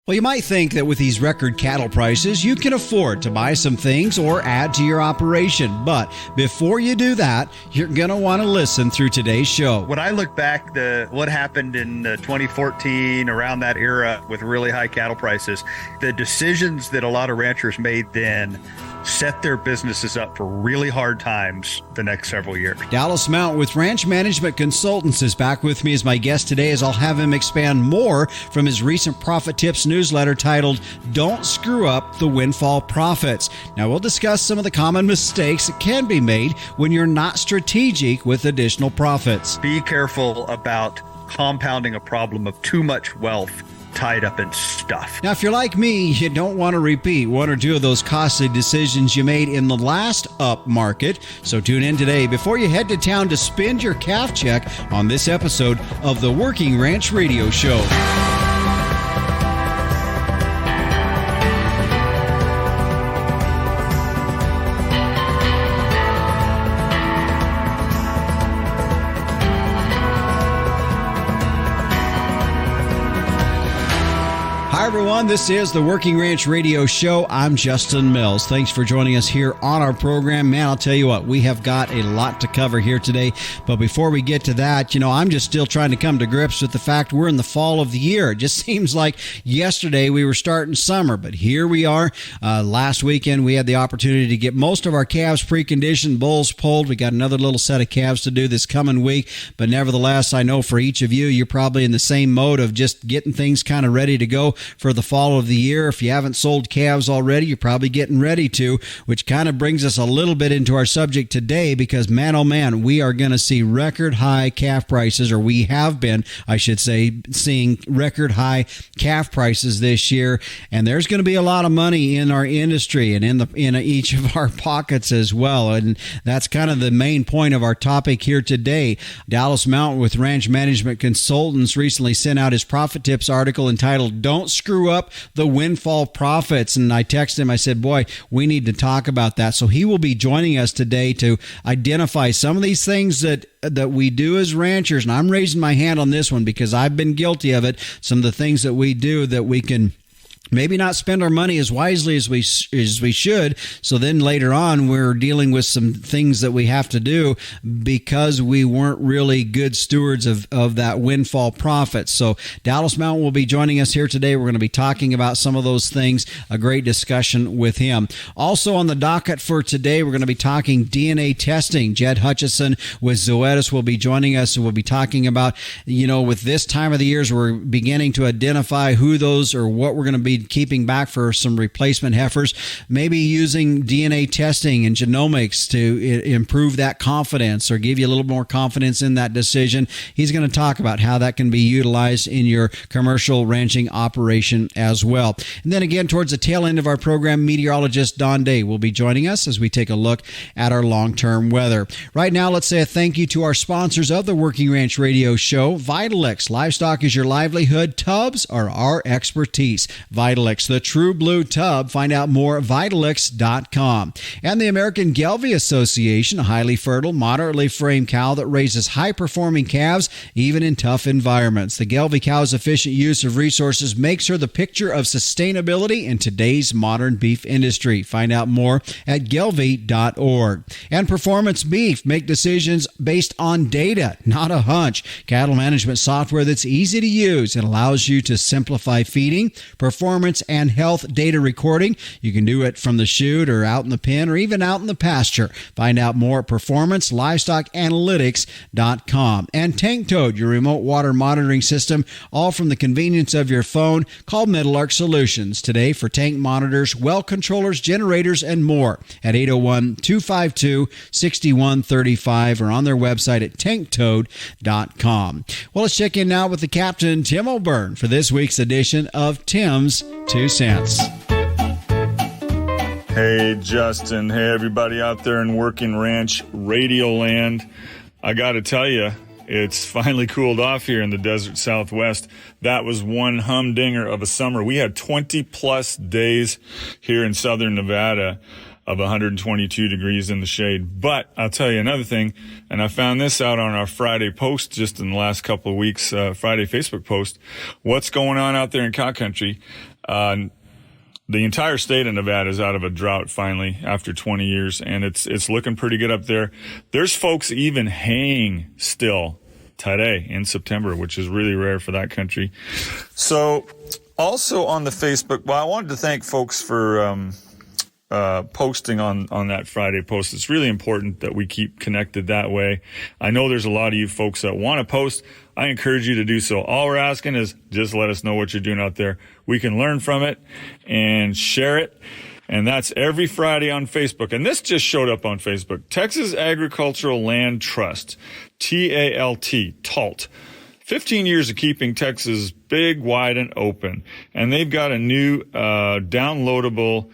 Well, you might think that with these record cattle prices, you can afford to buy some things or add to your operation. But before you do that, you're going to want to listen through today's show. When I look back what happened in 2014, around that era with really high cattle prices, the decisions that a lot of ranchers made then set their businesses up for really hard times the next several years. Dallas Mount with Ranch Management Consultants is back with me as my guest today, as I'll have him expand more from his recent Profit Tips newsletter titled, Don't Screw Up the Windfall Profits. Now, we'll discuss some of the common mistakes that can be made when you're not strategic with additional profits. Be careful about compounding a problem of too much wealth tied up in stuff. Now, if you're like me, you don't want to repeat one or two of those costly decisions you made in the last up market. So tune in today before you head to town to spend your calf check on this episode of the Working Ranch Radio Show. Hi, everyone. This is the Working Ranch Radio Show. I'm Justin Mills. Thanks for joining us here on our program. Man, I'll tell you what, we have got a lot to cover here today. But before we get to that, I'm just still trying to come to grips with the fact we're in the fall of the year. It just seems like yesterday we were starting summer, but here we are. Last weekend, we had the opportunity to get most of our calves preconditioned, bulls pulled. We got another little set of calves to do this coming week. But nevertheless, I know for each of you, you're probably in the same mode of just getting things kind of ready to go for the fall of the year. If you haven't sold calves already, you're probably getting ready to, which kind of brings us a little bit into our subject today, because man, oh man, we are going to see record high calf prices, or we have been, I should say, seeing record high calf prices this year. And there's going to be a lot of money in our industry and in each of our pockets as well. And that's kind of the main point of our topic here today. Dallas Mount with Ranch Management Consultants recently sent out his Profit Tips article entitled, Don't Screw Up the Windfall Profits. And I texted him, I said, boy, we need to talk about that. So he will be joining us today to identify some of these things that we do as ranchers. And I'm raising my hand on this one because I've been guilty of it. Some of the things that we do that we can maybe not spend our money as wisely as we should. So then later on, we're dealing with some things that we have to do because we weren't really good stewards of that windfall profit. So Dallas Mount will be joining us here today. We're going to be talking about some of those things, a great discussion with him. Also on the docket for today, we're going to be talking DNA testing. Jed Hutchison with Zoetis will be joining us, and we'll be talking about, with this time of the year, we're beginning to identify who those or what we're going to be keeping back for some replacement heifers, maybe using DNA testing and genomics to improve that confidence or give you a little more confidence in that decision. He's going to talk about how that can be utilized in your commercial ranching operation as well. And then again, towards the tail end of our program, meteorologist Don Day will be joining us as we take a look at our long-term weather. Right now, let's say a thank you to our sponsors of the Working Ranch Radio Show. Vitalix, livestock is your livelihood. Tubs are our expertise. Vitalix, the true blue tub. Find out more at Vitalix.com. And the American Gelbvieh Association, a highly fertile, moderately framed cow that raises high-performing calves even in tough environments. The Gelbvieh cow's efficient use of resources makes her the picture of sustainability in today's modern beef industry. Find out more at Gelbvieh.org. And Performance Beef, make decisions based on data, not a hunch. Cattle management software that's easy to use. It allows you to simplify feeding, performance, and health data recording. You can do it from the chute or out in the pen or even out in the pasture. Find out more at performancelivestockanalytics.com. And Tank Toad, your remote water monitoring system, all from the convenience of your phone. Call Middle-Arc Solutions today for tank monitors, well controllers, generators, and more at 801-252-6135 or on their website at tanktoad.com. Well, let's check in now with the Captain, Tim O'Byrne, for this week's edition of Tim's 2 Cents. Hey, Justin. Hey, everybody out there in Working Ranch Radio Land. I got to tell you, it's finally cooled off here in the desert Southwest. That was one humdinger of a summer. We had 20-plus days here in southern Nevada of 122 degrees in the shade. But I'll tell you another thing, and I found this out on our Friday post just in the last couple of weeks, Friday Facebook post. What's going on out there in cow country? The entire state of Nevada is out of a drought finally after 20 years, and it's looking pretty good up there. There's folks even haying still today in September, which is really rare for that country. So also on the Facebook, well, I wanted to thank folks for posting on that Friday post. It's really important that we keep connected that way. I know there's a lot of you folks that want to post. I encourage you to do so. All we're asking is just let us know what you're doing out there. We can learn from it and share it. And that's every Friday on Facebook. And this just showed up on Facebook. Texas Agricultural Land Trust, TALT. 15 years of keeping Texas big, wide, and open. And they've got a new downloadable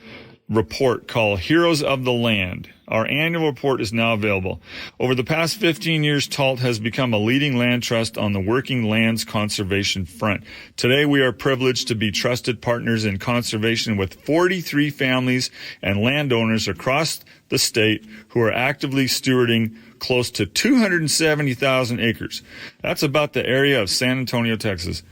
report called Heroes of the Land. Our annual report is now available. Over the past 15 years, TALT has become a leading land trust on the working lands conservation front. Today, we are privileged to be trusted partners in conservation with 43 families and landowners across the state who are actively stewarding close to 270,000 acres. That's about the area of San Antonio, Texas.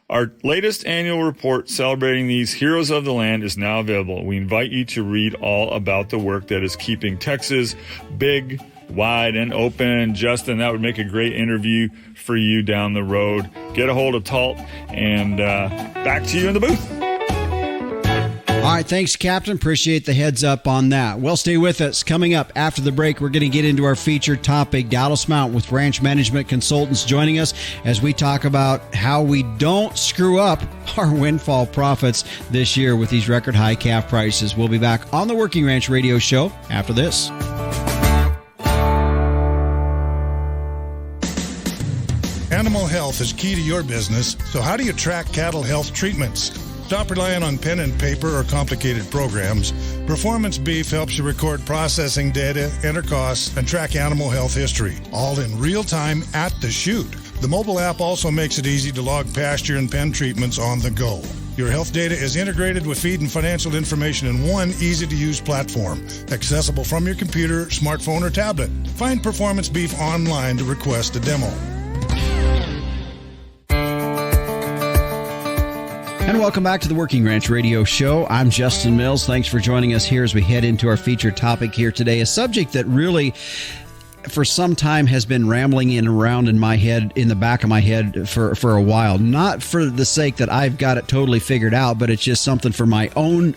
Our latest annual report celebrating these heroes of the land is now available. We invite you to read all about the work that is keeping Texas big, wide, and open. Justin, that would make a great interview for you down the road. Get a hold of TALT, and back to you in the booth. All right, thanks, Captain. Appreciate the heads up on that. Well, stay with us. Coming up after the break, we're going to get into our featured topic, Dallas Mount with Ranch Management Consultants joining us as we talk about how we don't screw up our windfall profits this year with these record high calf prices. We'll be back on the Working Ranch Radio Show after this. Animal health is key to your business, so how do you track cattle health treatments? Stop relying on pen and paper or complicated programs. Performance Beef helps you record processing data, enter costs, and track animal health history, all in real time at the chute. The mobile app also makes it easy to log pasture and pen treatments on the go. Your health data is integrated with feed and financial information in one easy-to-use platform, accessible from your computer, smartphone, or tablet. Find Performance Beef online to request a demo. And welcome back to the Working Ranch Radio Show. I'm Justin Mills. Thanks for joining us here as we head into our featured topic here today, a subject that really for some time has been rambling around in my head, in the back of my head for a while. Not for the sake that I've got it totally figured out, but it's just something for my own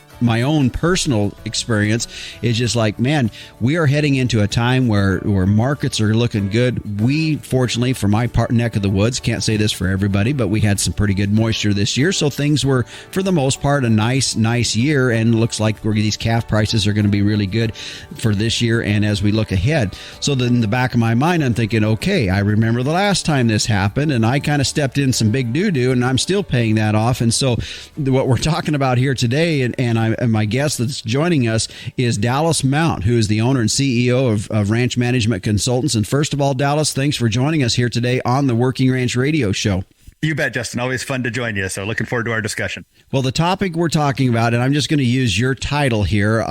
personal experience. Is just like, man, we are heading into a time where markets are looking good. We, fortunately, for my neck of the woods, can't say this for everybody, but we had some pretty good moisture this year, so things were, for the most part, a nice year, and looks like these calf prices are going to be really good for this year and as we look ahead. So then in the back of my mind, I'm thinking, okay, I remember the last time this happened, and I kind of stepped in some big doo-doo, and I'm still paying that off. And so what we're talking about here today, and my guest that's joining us is Dallas Mount, who is the owner and CEO of Ranch Management Consultants. And first of all, Dallas, thanks for joining us here today on the Working Ranch Radio Show. You bet, Justin. Always fun to join you. So looking forward to our discussion. Well, the topic we're talking about, and I'm just going to use your title here,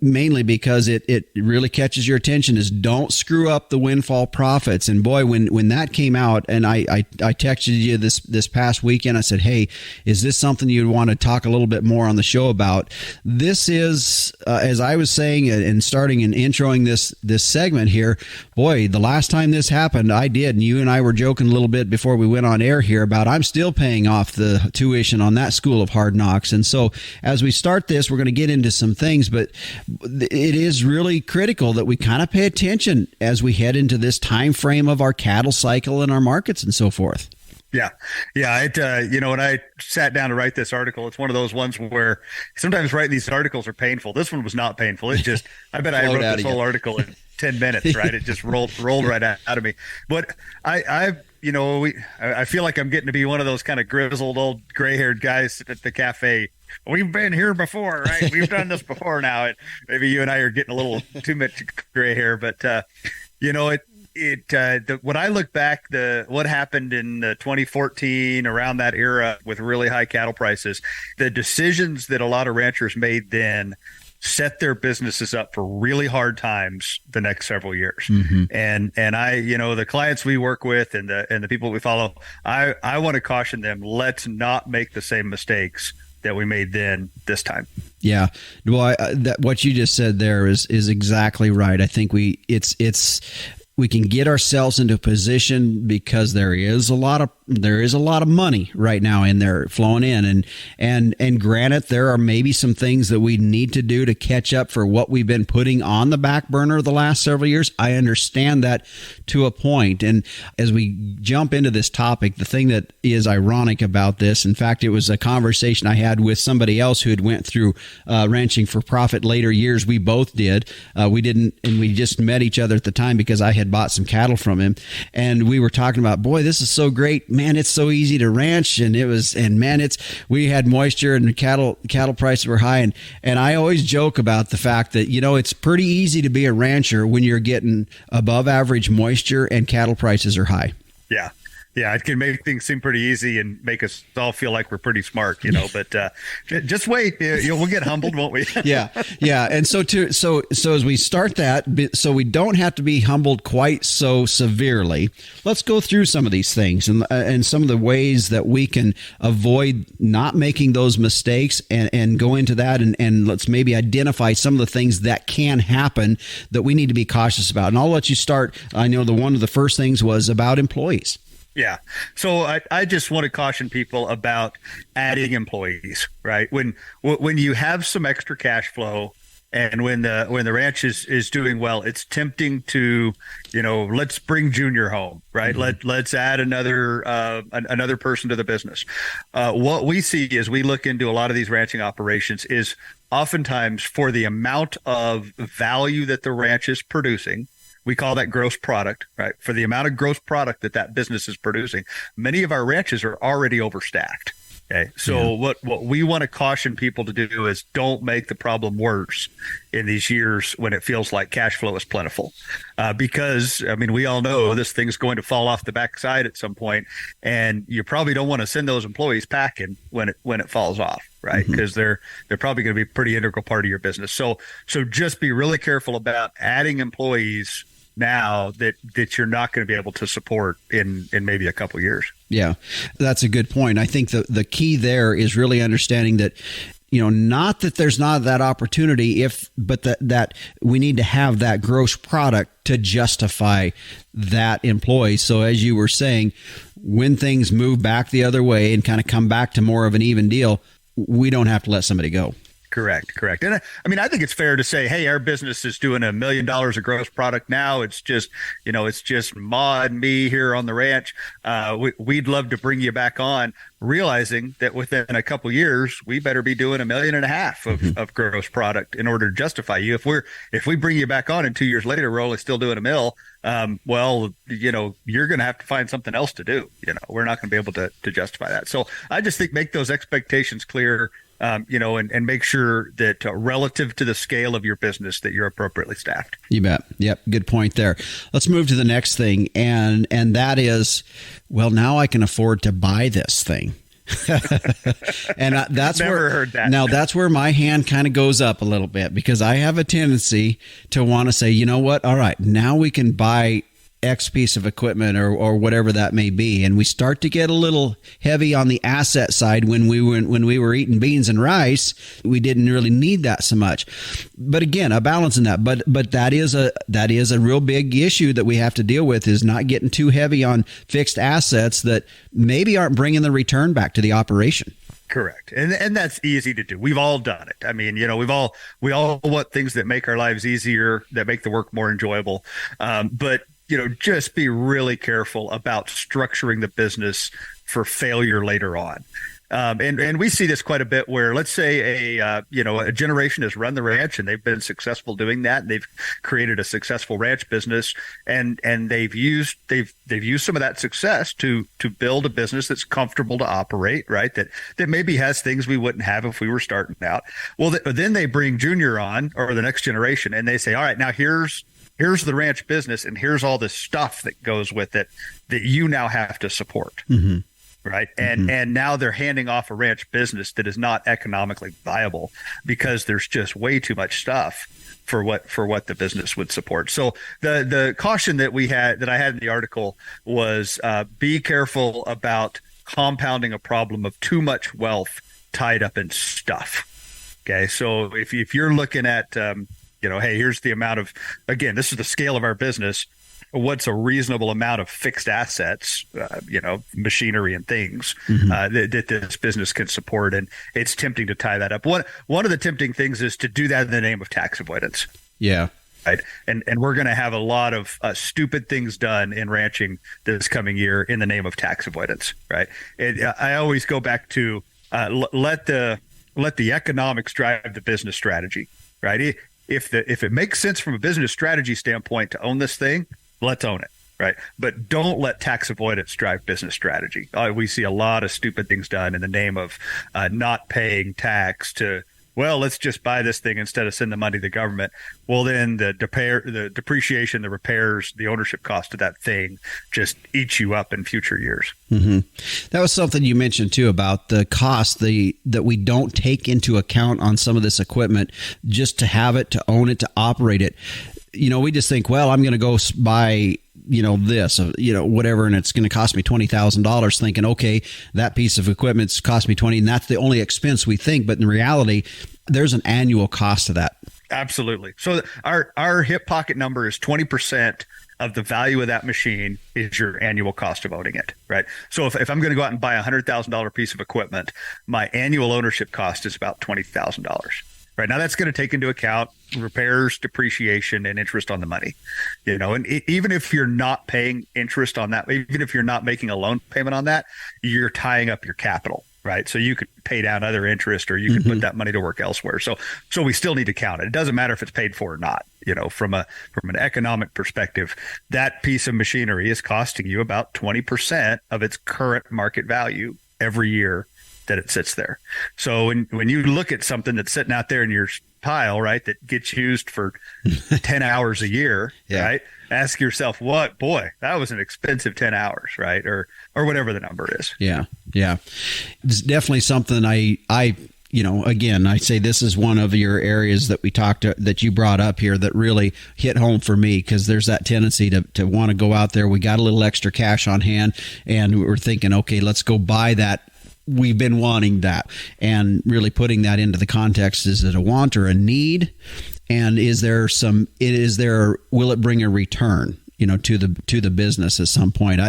mainly because it really catches your attention, is don't screw up the windfall profits. And boy, when that came out, and I texted you this past weekend, I said, hey, is this something you'd want to talk a little bit more on the show about? This is, as I was saying and starting and introing this segment here, boy, the last time this happened, I did, and you and I were joking a little bit before we went on air here about I'm still paying off the tuition on that school of hard knocks. And so as we start this, we're going to get into some things, but it is really critical that we kind of pay attention as we head into this time frame of our cattle cycle and our markets and so forth. Yeah. When I sat down to write this article, it's one of those ones where sometimes writing these articils are painful. This one was not painful. It just, I bet I wrote this whole article in 10 minutes, right? It just rolled right out of me. But I feel like I'm getting to be one of those kind of grizzled old gray-haired guys at the cafe. We've been here before, right? We've done this before now. And maybe you and I are getting a little too much gray hair, but when I look back, what happened in 2014 around that era with really high cattle prices, the decisions that a lot of ranchers made then set their businesses up for really hard times the next several years. And I, the clients we work with and the people we follow, I want to caution them, let's not make the same mistakes that we made then this time. Yeah. Well, what you just said there is exactly right. I think we can get ourselves into a position because there is a lot of money right now in there flowing in, and granted, there are maybe some things that we need to do to catch up for what we've been putting on the back burner the last several years. I understand that to a point. And as we jump into this topic, the thing that is ironic about this, in fact, it was a conversation I had with somebody else who had went through ranching for profit later years. We both did. We didn't, and we just met each other at the time because I had bought some cattle from him, and we were talking about, boy, this is so great, man, it's so easy to ranch, and we had moisture and cattle prices were high, and I always joke about the fact that it's pretty easy to be a rancher when you're getting above average moisture and cattle prices are high. Yeah, it can make things seem pretty easy and make us all feel like we're pretty smart, but just wait. We'll get humbled, won't we? Yeah. And so as we start that, so we don't have to be humbled quite so severely, let's go through some of these things and some of the ways that we can avoid not making those mistakes and go into that and let's maybe identify some of the things that can happen that we need to be cautious about. And I'll let you start. I know one of the first things was about employees. Yeah. So I just want to caution people about adding employees, right? When you have some extra cash flow and when the ranch is doing well, it's tempting to, let's bring Junior home, right? Let's add another person to the business. What we see as we look into a lot of these ranching operations is oftentimes for the amount of value that the ranch is producing, we call that gross product, right? For the amount of gross product that business is producing, many of our ranches are already overstacked. Okay. So what we want to caution people to do is don't make the problem worse in these years when it feels like cash flow is plentiful. Because we all know this thing's going to fall off the backside at some point, and you probably don't want to send those employees packing when it falls off, right? Because they're probably going to be a pretty integral part of your business. So just be really careful about adding employees now that you're not going to be able to support in maybe a couple of years. Yeah, that's a good point. I think the key there is really understanding that, not that there's not that opportunity, but that we need to have that gross product to justify that employee. So as you were saying, when things move back the other way and kind of come back to more of an even deal, we don't have to let somebody go. Correct. And I think it's fair to say, hey, our business is doing $1 million of gross product now. It's just, it's just Ma and me here on the ranch. We'd love to bring you back on, realizing that within a couple years, we better be doing $1.5 million of gross product in order to justify you. If we bring you back on and 2 years later, we're only still doing $1 million, well, you're going to have to find something else to do. We're not going to be able to justify that. So I just think make those expectations clear. And make sure that relative to the scale of your business that you're appropriately staffed. You bet. Yep. Good point there. Let's move to the next thing. And that is, well, now I can afford to buy this thing. And that's that's where my hand kind of goes up a little bit, because I have a tendency to want to say, you know what? All right, now we can buy X piece of equipment or whatever that may be, and we start to get a little heavy on the asset side. When we were eating beans and rice, we didn't really need that so much. But again, a balance in that. But that is a real big issue that we have to deal with, is not getting too heavy on fixed assets that maybe aren't bringing the return back to the operation. Correct. And that's easy to do. We've all done it. We all want things that make our lives easier, that make the work more enjoyable. But just be really careful about structuring the business for failure later on. And we see this quite a bit where, let's say a generation has run the ranch and they've been successful doing that. And they've created a successful ranch business, and they've used some of that success to build a business that's comfortable to operate, right? That maybe has things we wouldn't have if we were starting out. Well, then they bring Junior on, or the next generation, and they say, all right, now here's the ranch business, and here's all this stuff that goes with it that you now have to support. right? And now they're handing off a ranch business that is not economically viable because there's just way too much stuff for what the business would support. So the caution that I had in the article was be careful about compounding a problem of too much wealth tied up in stuff. Okay, so if you're looking at hey, here's the amount of, again, this is the scale of our business. What's a reasonable amount of fixed assets, machinery and things that this business can support? And it's tempting to tie that up. One of the tempting things is to do that in the name of tax avoidance. Yeah. Right. And we're going to have a lot of stupid things done in ranching this coming year in the name of tax avoidance. Right. I always go back to let the economics drive the business strategy. Right. If it makes sense from a business strategy standpoint to own this thing, let's own it, right? But don't let tax avoidance drive business strategy. We see a lot of stupid things done in the name of not paying tax to, well, let's just buy this thing instead of send the money to the government. Well, then the depreciation, the repairs, the ownership cost of that thing just eats you up in future years. Mm-hmm. That was something you mentioned too about the cost that we don't take into account on some of this equipment just to have it, to own it, to operate it. We just think, well, I'm going to go buy, this, whatever, and it's going to cost me $20,000, thinking, okay, that piece of equipment's cost me 20, and that's the only expense we think. But in reality, there's an annual cost to that. Absolutely. So our hip pocket number is 20% of the value of that machine is your annual cost of owning it, right? So if I'm going to go out and buy $100,000 piece of equipment, my annual ownership cost is about $20,000. Right now, that's going to take into account repairs, depreciation, and interest on the money. And even if you're not paying interest on that, even if you're not making a loan payment on that, you're tying up your capital, right? So you could pay down other interest, or you could put that money to work elsewhere. So we still need to count it. It doesn't matter if it's paid for or not. From an economic perspective, that piece of machinery is costing you about 20% of its current market value every year that it sits there. So when you look at something that's sitting out there in your pile, right, that gets used for 10 hours a year, right, ask yourself, that was an expensive 10 hours, right, or whatever the number is. Yeah. It's definitely something I again, I say this is one of your areas that that you brought up here that really hit home for me, because there's that tendency to want to go out there. We got a little extra cash on hand and we're thinking, okay, let's go buy that. We've been wanting that, and really putting that into the context. Is it a want or a need? And will it bring a return, to the business at some point?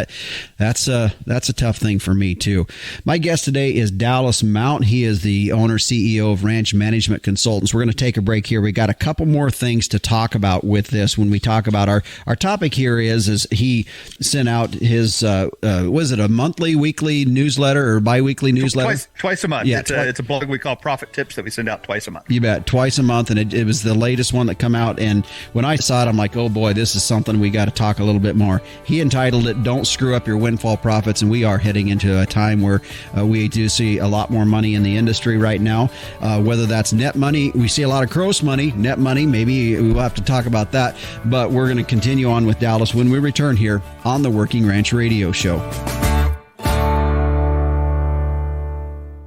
That's a tough thing for me too. My guest today is Dallas Mount. He is the owner, CEO of Ranch Management Consultants. We're going to take a break here. We got a couple more things to talk about with this. When we talk about our topic here is he sent out his was it a monthly, weekly newsletter or biweekly newsletter? Twice a month. Yeah, it's a blog we call Profit Tips that we send out twice a month. You bet, twice a month, and it was the latest one that come out. And when I saw it, I'm like, oh boy, this is something we got to talk a little bit more. He entitled it, "Don't Screw Up Your Windfall Profits," and we are heading into a time where we do see a lot more money in the industry right now, whether that's net money. We see a lot of gross money, net money, maybe we'll have to talk about that, but we're going to continue on with Dallas when we return here on the Working Ranch Radio Show.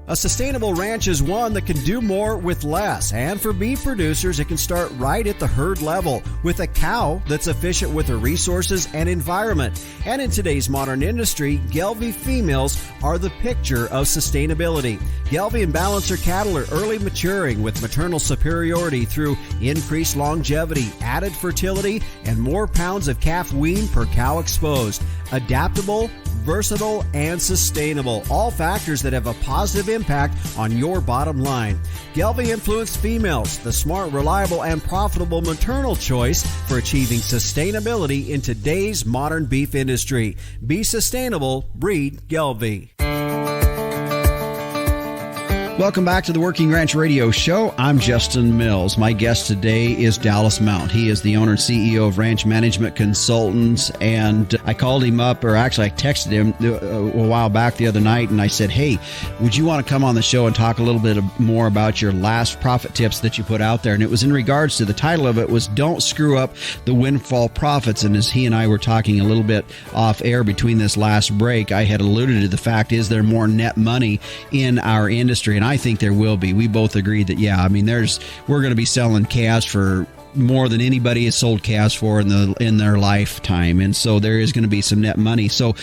A sustainable ranch is one that can do more with less. And for beef producers, it can start right at the herd level with a cow that's efficient with her resources and environment. And in today's modern industry, Gelbvieh females are the picture of sustainability. Gelbvieh and Balancer cattle are early maturing with maternal superiority through increased longevity, added fertility, and more pounds of calf wean per cow exposed. Adaptable, versatile, and sustainable. All factors that have a positive impact on your bottom line. Gelbvieh influenced females, the smart, reliable, and profitable maternal choice for achieving sustainability in today's modern beef industry. Be sustainable, breed Gelbvieh. Welcome back to the Working Ranch Radio Show. I'm Justin Mills. My guest today is Dallas Mount. He is the owner and CEO of Ranch Management Consultants, and I called him up, or actually I texted him a while back the other night, and I said, hey, would you want to come on the show and talk a little bit more about your last profit tips that you put out there? And it was in regards to, the title of it was Don't Screw Up the Windfall Profits. And as he and I were talking a little bit off air between this last break, I had alluded to the fact, is there more net money in our industry? And I think there will be. We both agree that, yeah, I mean, we're going to be selling calves for more than anybody has sold calves for in their lifetime. And so there is going to be some net money. So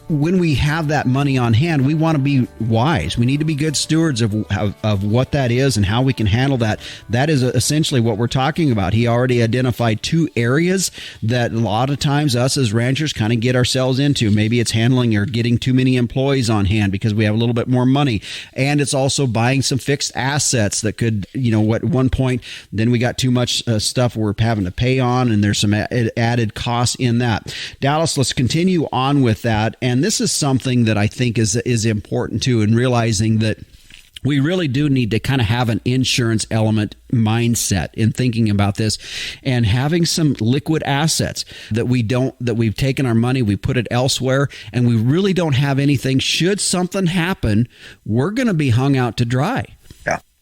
when we have that money on hand, we want to be wise. We need to be good stewards of what that is and how we can handle that. That is essentially what we're talking about. He already identified two areas that a lot of times us as ranchers kind of get ourselves into. Maybe it's handling or getting too many employees on hand because we have a little bit more money. And it's also buying some fixed assets that could, at one point, then we got too much stuff we're having to pay on, and there's some added costs in that. Dallas, let's continue on with that. And this is something that I think is important too, in realizing that we really do need to kind of have an insurance element mindset in thinking about this, and having some liquid assets that we've taken our money, we put it elsewhere, and we really don't have anything. Should something happen, we're going to be hung out to dry.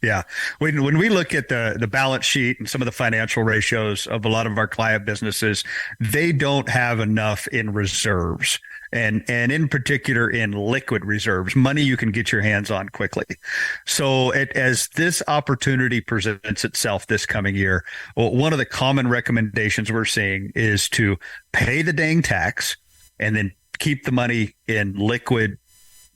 Yeah. When we look at the balance sheet and some of the financial ratios of a lot of our client businesses, they don't have enough in reserves. And in particular in liquid reserves, money you can get your hands on quickly. So as this opportunity presents itself this coming year, one of the common recommendations we're seeing is to pay the dang tax and then keep the money in liquid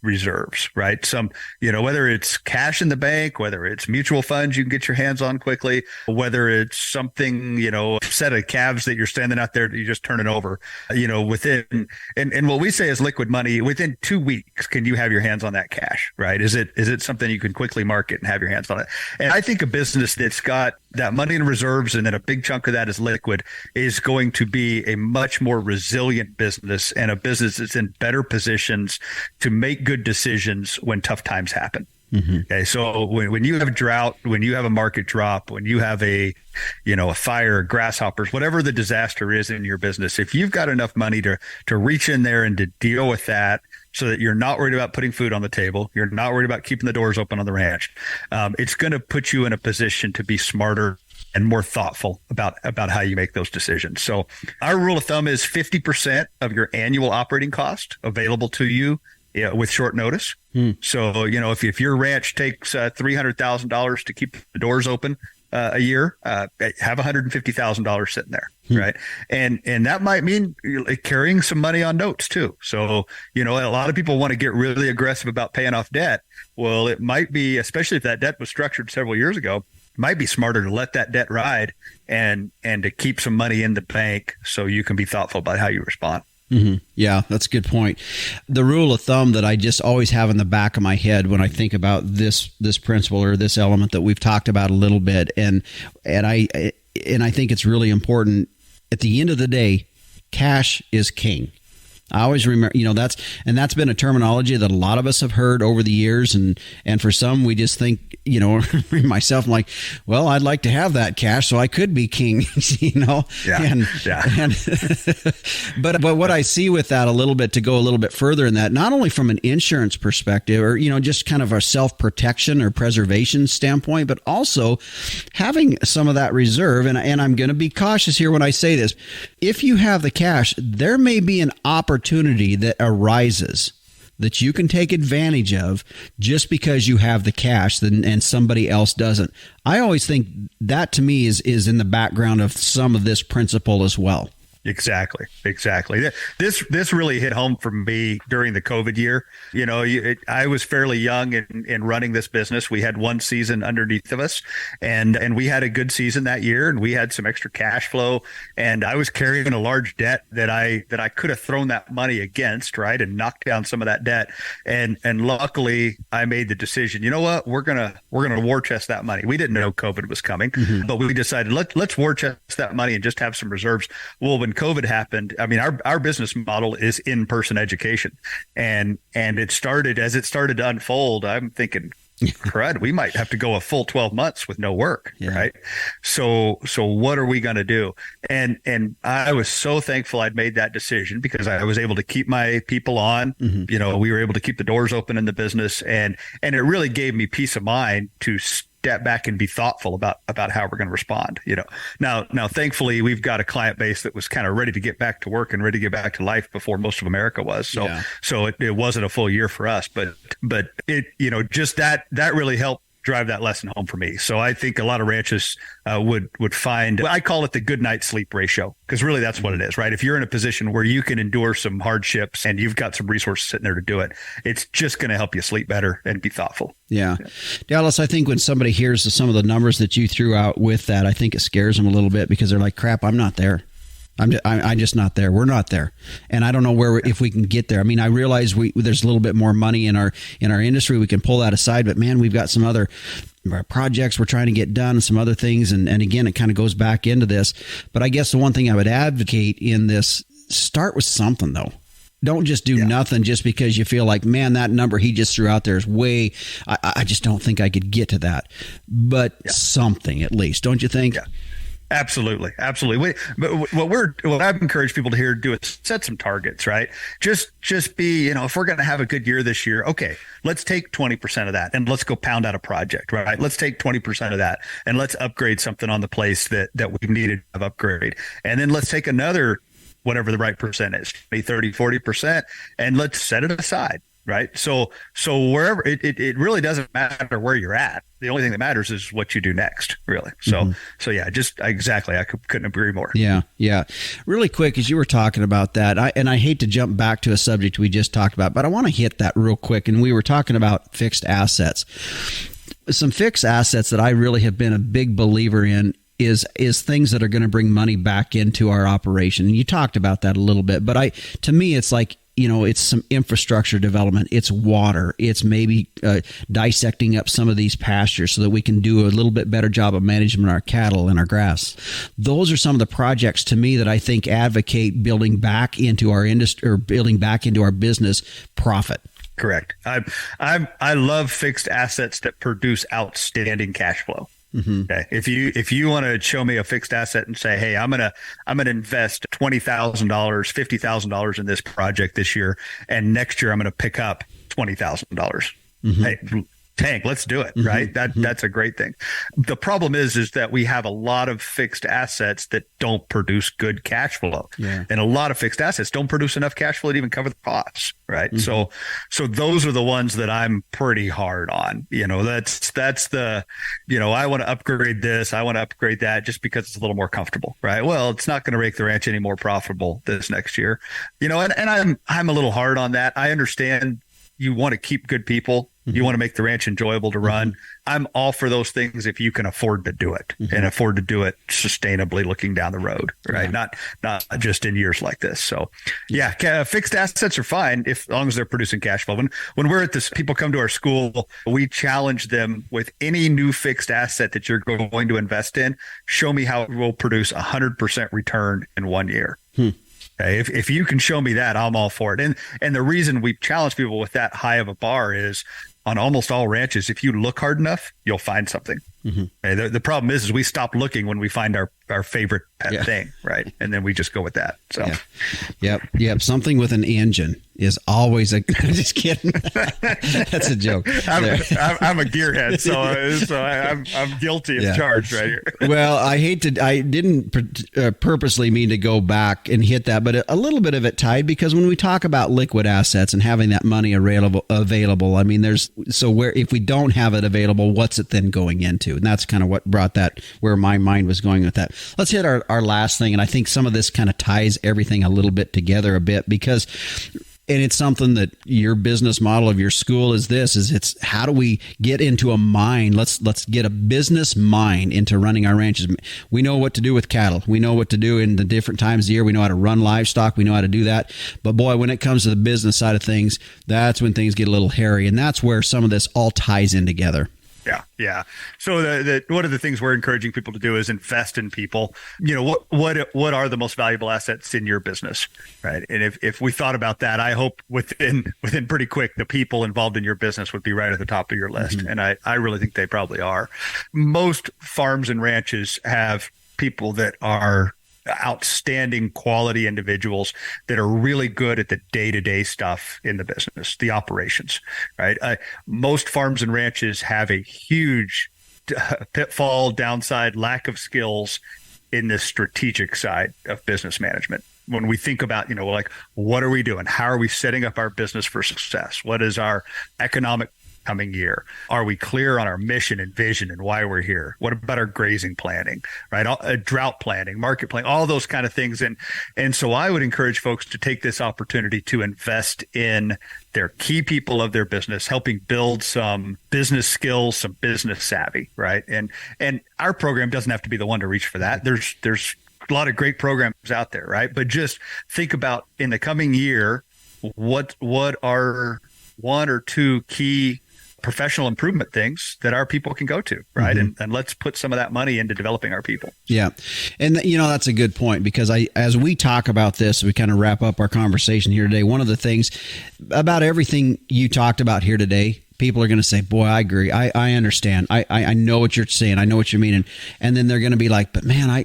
reserves, right? Whether it's cash in the bank, whether it's mutual funds you can get your hands on quickly, whether it's something, a set of calves that you're standing out there that you just turn it over, within, and what we say is liquid money, within 2 weeks, can you have your hands on that cash, right? Is it something you can quickly market and have your hands on it? And I think a business that's got that money in reserves and then a big chunk of that is liquid is going to be a much more resilient business, and a business that's in better positions to make good decisions when tough times happen. Mm-hmm. Okay. So when you have a drought, when you have a market drop, when you have a fire, grasshoppers, whatever the disaster is in your business, if you've got enough money to reach in there and to deal with that, so that you're not worried about putting food on the table, you're not worried about keeping the doors open on the ranch, it's going to put you in a position to be smarter and more thoughtful about how you make those decisions. So our rule of thumb is 50% of your annual operating cost available to you with short notice. So, if your ranch takes $300,000 to keep the doors open a year, have $150,000 sitting there. Right. And that might mean carrying some money on notes too. So, a lot of people want to get really aggressive about paying off debt. Well, it might be, especially if that debt was structured several years ago, might be smarter to let that debt ride and to keep some money in the bank so you can be thoughtful about how you respond. Mm-hmm. Yeah, that's a good point. The rule of thumb that I just always have in the back of my head when I think about this principle or this element that we've talked about a little bit, and I think it's really important. At the end of the day, cash is king. I always remember, that's been a terminology that a lot of us have heard over the years. And for some, we just think, myself, I'm like, well, I'd like to have that cash so I could be king, Yeah. But what I see with that a little bit, to go a little bit further in that, not only from an insurance perspective or, just kind of a self-protection or preservation standpoint, but also having some of that reserve. And I'm going to be cautious here when I say this. If you have the cash, there may be an opportunity that arises that you can take advantage of just because you have the cash and somebody else doesn't. I always think that, to me, is in the background of some of this principle as well. Exactly. This really hit home for me during the COVID year. I was fairly young in running this business. We had one season underneath of us, and we had a good season that year, and we had some extra cash flow, and I was carrying a large debt that I could have thrown that money against, right, and knocked down some of that debt. And luckily I made the decision, you know what, we're gonna war chest that money. We didn't know COVID was coming, but we decided let's war chest that money and just have some reserves. Well, when COVID happened, I mean, our business model is in-person education, and it started to unfold. I'm thinking, crud, we might have to go a full 12 months with no work. Yeah. Right. So what are we going to do? And I was so thankful I'd made that decision because I was able to keep my people on. We were able to keep the doors open in the business, and it really gave me peace of mind to step back and be thoughtful about how we're going to respond. Now, thankfully, we've got a client base that was kind of ready to get back to work and ready to get back to life before most of America was. So it wasn't a full year for us, but it, just that really helped drive that lesson home for me. So I think a lot of ranches would find, I call it the good night sleep ratio, because really that's what it is, right? If you're in a position where you can endure some hardships and you've got some resources sitting there to do it, it's just going to help you sleep better and be thoughtful. Yeah. Dallas, I think when somebody hears some of the numbers that you threw out with that, I think it scares them a little bit because they're like, crap, I'm not there. I'm just not there. We're not there. And I don't know if we can get there. I mean, I realize there's a little bit more money in our industry. We can pull that aside, but man, we've got some other projects we're trying to get done, some other things. And again, it kind of goes back into this, but I guess the one thing I would advocate in this, start with something though. Don't just do nothing just because you feel like, man, that number he just threw out there is way, I just don't think I could get to that, but something at least, don't you think? Yeah. Absolutely. But what I've encouraged people to do is set some targets, right? Just be, if we're going to have a good year this year, okay, let's take 20% of that and let's go pound out a project, right? Let's take 20% of that and let's upgrade something on the place that we needed to upgrade. And then let's take another, whatever the right percent is, 20, 30, 40%, and let's set it aside. Right. So wherever it really doesn't matter where you're at. The only thing that matters is what you do next, really. So yeah, exactly. I couldn't agree more. Yeah. Yeah. Really quick, as you were talking about that, I hate to jump back to a subject we just talked about, but I want to hit that real quick. And we were talking about fixed assets. Some fixed assets that I really have been a big believer in is things that are going to bring money back into our operation. And you talked about that a little bit, but to me, it's like, it's some infrastructure development. It's water. It's maybe dissecting up some of these pastures so that we can do a little bit better job of managing our cattle and our grass. Those are some of the projects to me that I think advocate building back into our industry or building back into our business profit. Correct. I love fixed assets that produce outstanding cash flow. Okay. If you want to show me a fixed asset and say, hey, I'm gonna invest $20,000, $50,000 in this project this year, and next year I'm gonna pick up $20,000. Hey, tank, let's do it. Right. That's a great thing. The problem is that we have a lot of fixed assets that don't produce good cash flow. Yeah. And a lot of fixed assets don't produce enough cash flow to even cover the costs. Right. So those are the ones that I'm pretty hard on. That's the, I want to upgrade this. I want to upgrade that just because it's a little more comfortable. Right. Well, it's not going to make the ranch any more profitable this next year. And I'm a little hard on that. I understand you want to keep good people. You want to make the ranch enjoyable to run. I'm all for those things if you can afford to do it and afford to do it sustainably looking down the road, right? Not just in years like this. So yeah, fixed assets are fine as long as they're producing cash flow. When we're at this, people come to our school, we challenge them with any new fixed asset that you're going to invest in. Show me how it will produce 100% return in 1 year. Okay, if you can show me that, I'm all for it. And the reason we challenge people with that high of a bar is on almost all ranches, if you look hard enough, you'll find something. Okay, the problem is we stop looking when we find our favorite pet thing, right? And then we just go with that. So, yep. Something with an engine is always just kidding. That's a joke. I'm a gearhead, so I'm guilty of charge right here. Well, I didn't purposely mean to go back and hit that, but a little bit of it tied, because when we talk about liquid assets and having that money available, I mean, if we don't have it available, what's it then going into? And that's kind of what brought that, where my mind was going with that. Let's hit our last thing. And I think some of this kind of ties everything a little bit together a bit, because, and it's something that your business model of your school is it's how do we get into a mind? Let's get a business mind into running our ranches. We know what to do with cattle. We know what to do in the different times of the year. We know how to run livestock. We know how to do that. But boy, when it comes to the business side of things, that's when things get a little hairy. And that's where some of this all ties in together. Yeah. So one of the things we're encouraging people to do is invest in people. What are the most valuable assets in your business, right? And if we thought about that, I hope within pretty quick, the people involved in your business would be right at the top of your list. And I really think they probably are. Most farms and ranches have people that are outstanding quality individuals that are really good at the day-to-day stuff in the business, the operations, right? Most farms and ranches have a huge pitfall, downside, lack of skills in the strategic side of business management. When we think about, like, what are we doing? How are we setting up our business for success? What is our economic coming year? Are we clear on our mission and vision and why we're here? What about our grazing planning, right? Drought planning, market planning, all those kind of things. And so I would encourage folks to take this opportunity to invest in their key people of their business, helping build some business skills, some business savvy, right? And our program doesn't have to be the one to reach for that. There's a lot of great programs out there, right? But just think about in the coming year, what are one or two key professional improvement things that our people can go to, right? And let's put some of that money into developing our people. Yeah. And that's a good point, because as we talk about this, we kind of wrap up our conversation here today. One of the things about everything you talked about here today, people are going to say, boy, I agree. I understand. I know what you're saying. I know what you mean. And then they're going to be like, but man, I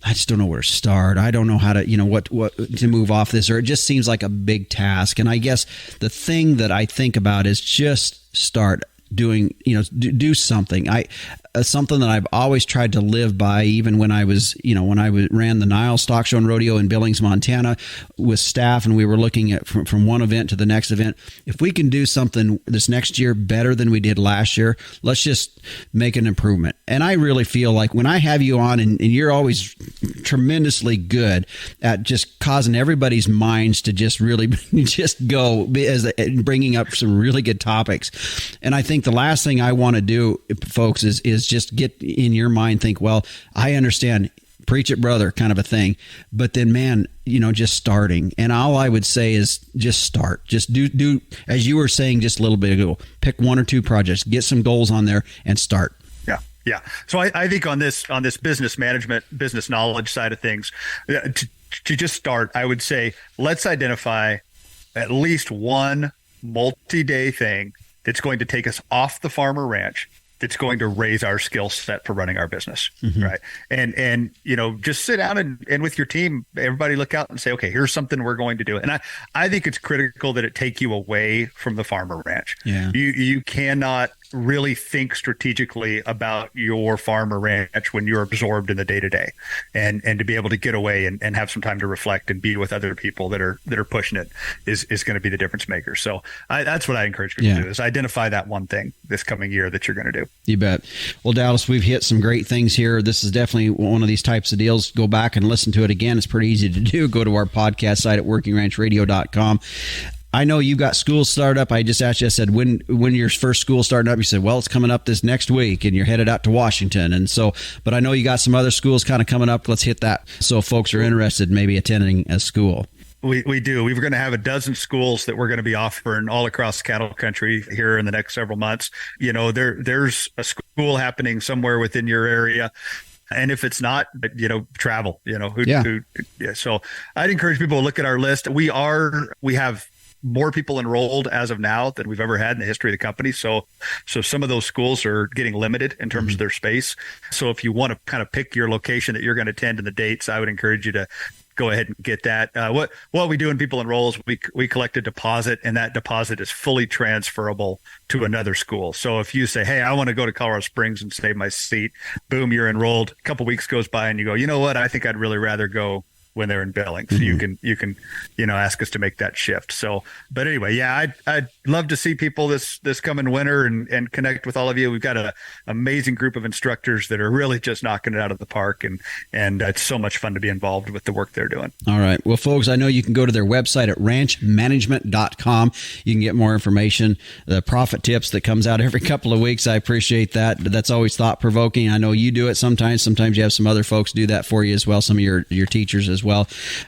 just don't know where to start. I don't know how to, what to move off this, or it just seems like a big task. And I guess the thing that I think about is just start doing, do something. Something that I've always tried to live by, even when I was, ran the Nile Stock Show and Rodeo in Billings, Montana with staff, and we were looking at from one event to the next event. If we can do something this next year better than we did last year, let's just make an improvement. And I really feel like when I have you on, and you're always tremendously good at just causing everybody's minds to just really just go, as bringing up some really good topics. And I think the last thing I want to do, folks, is just get in your mind, think, well, I understand, preach it, brother, kind of a thing. But then, man, just starting. And all I would say is just start. Just do, as you were saying just a little bit ago, pick one or two projects, get some goals on there and start. Yeah. So I think on this business management, business knowledge side of things, to just start, I would say, let's identify at least one multi-day thing that's going to take us off the farm or ranch, that's going to raise our skill set for running our business, right? And just sit down and with your team, everybody look out and say, okay, here's something we're going to do. And I think it's critical that it take you away from the farm or ranch. Yeah. You cannot really think strategically about your farm or ranch when you're absorbed in the day-to-day, and to be able to get away and have some time to reflect and be with other people that are pushing it is going to be the difference maker. So that's what I encourage people to do, is identify that one thing this coming year that you're going to do. You bet. Well, Dallas, we've hit some great things here. This is definitely one of these types of deals. Go back and listen to it again. It's pretty easy to do. Go to our podcast site at workingranchrradio.com. I know you got school started up. I just asked you, I said, when your first school starting up? You said, well, it's coming up this next week, and you're headed out to Washington. And so, but I know you got some other schools kind of coming up. Let's hit that. So if folks are interested, maybe attending a school. We do. We're going to have a dozen schools that we're going to be offering all across cattle country here in the next several months. There's a school happening somewhere within your area. And if it's not, travel, So I'd encourage people to look at our list. We have more people enrolled as of now than we've ever had in the history of the company. So some of those schools are getting limited in terms of their space. So if you want to kind of pick your location that you're going to attend and the dates, I would encourage you to go ahead and get that. What we do when people enroll is we collect a deposit, and that deposit is fully transferable to another school. So if you say, hey, I want to go to Colorado Springs and save my seat, boom, you're enrolled. A couple weeks goes by and you go, you know what? I think I'd really rather go when they're in Billings. So you can ask us to make that shift. So, but anyway, yeah, I'd love to see people this coming winter and connect with all of you. We've got an amazing group of instructors that are really just knocking it out of the park, and it's so much fun to be involved with the work they're doing. All right. Well, folks, I know you can go to their website at ranchmanagement.com. You can get more information, the profit tips that comes out every couple of weeks. I appreciate that. That's always thought provoking. I know you do it sometimes. Sometimes you have some other folks do that for you as well. Some of your teachers as well.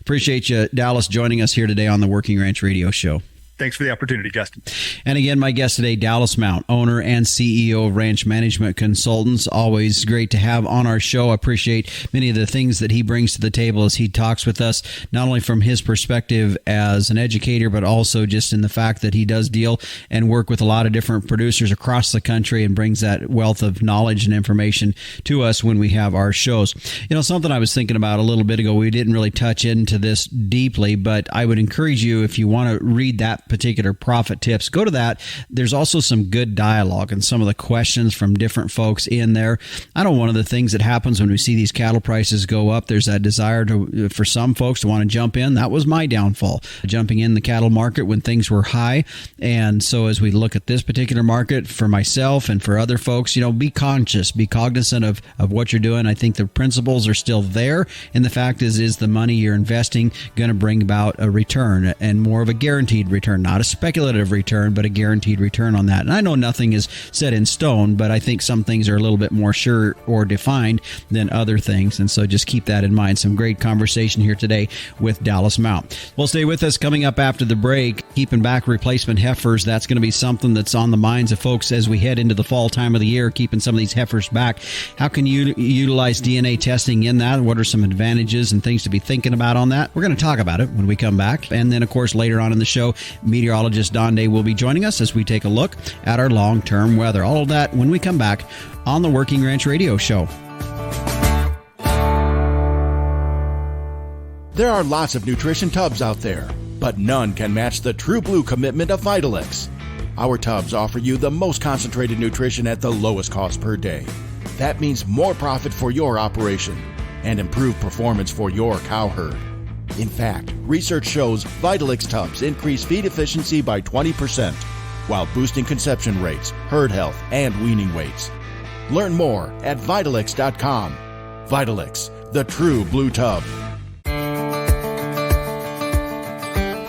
Appreciate you, Dallas, joining us here today on the Working Ranch Radio Show. Thanks for the opportunity, Justin. And again, my guest today, Dallas Mount, owner and CEO of Ranch Management Consultants. Always great to have on our show. I appreciate many of the things that he brings to the table as he talks with us, not only from his perspective as an educator, but also just in the fact that he does deal and work with a lot of different producers across the country and brings that wealth of knowledge and information to us when we have our shows. You know, something I was thinking about a little bit ago, we didn't really touch into this deeply, but I would encourage you, if you want to read that particular profit tips, go to that. There's also some good dialogue and some of the questions from different folks in there. I know one of the things that happens when we see these cattle prices go up, there's that desire for some folks to want to jump in. That was my downfall, jumping in the cattle market when things were high. And so as we look at this particular market, for myself and for other folks, you know, be conscious, be cognizant of what you're doing. I think the principles are still there. And the fact is the money you're investing going to bring about a return, and more of a guaranteed return, not a speculative return, but a guaranteed return on that. And I know nothing is set in stone, but I think some things are a little bit more sure or defined than other things. And so just keep that in mind. Some great conversation here today with Dallas Mount. Well, stay with us. Coming up after the break, keeping back replacement heifers. That's going to be something that's on the minds of folks as we head into the fall time of the year, keeping some of these heifers back. How can you utilize DNA testing in that? What are some advantages and things to be thinking about on that? We're going to talk about it when we come back. And then, of course, later on in the show, meteorologist Don Day will be joining us as we take a look at our long-term weather. All of that when we come back on the Working Ranch Radio Show. There are lots of nutrition tubs out there, but none can match the True Blue commitment of Vitalix. Our tubs offer you the most concentrated nutrition at the lowest cost per day. That means more profit for your operation and improved performance for your cow herd. In fact, research shows Vitalix tubs increase feed efficiency by 20%, while boosting conception rates, herd health, and weaning weights. Learn more at Vitalix.com. Vitalix, the true blue tub.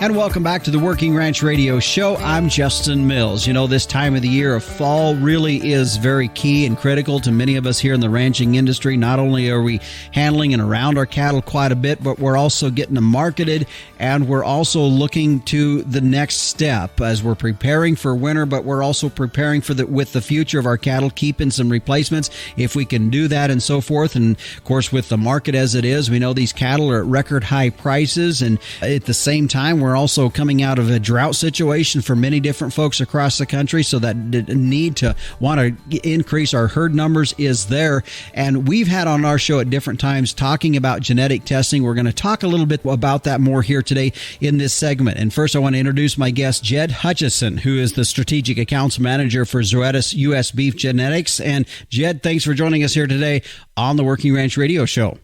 And welcome back to the Working Ranch Radio Show. I'm Justin Mills. You know, this time of the year of fall really is very key and critical to many of us here in the ranching industry. Not only are we handling and around our cattle quite a bit, but we're also getting them marketed, and we're also looking to the next step as we're preparing for winter, but we're also preparing with the future of our cattle, keeping some replacements if we can do that and so forth. And of course, with the market as it is, we know these cattle are at record high prices, and at the same time, we're also coming out of a drought situation for many different folks across the country, so that need to want to increase our herd numbers is there. And we've had on our show at different times talking about genetic testing. We're going to talk a little bit about that more here today in this segment. And first, I want to introduce my guest, Jed Hutchison, who is the Strategic Accounts Manager for Zoetis U.S. Beef Genetics. And Jed, thanks for joining us here today on the Working Ranch Radio Show.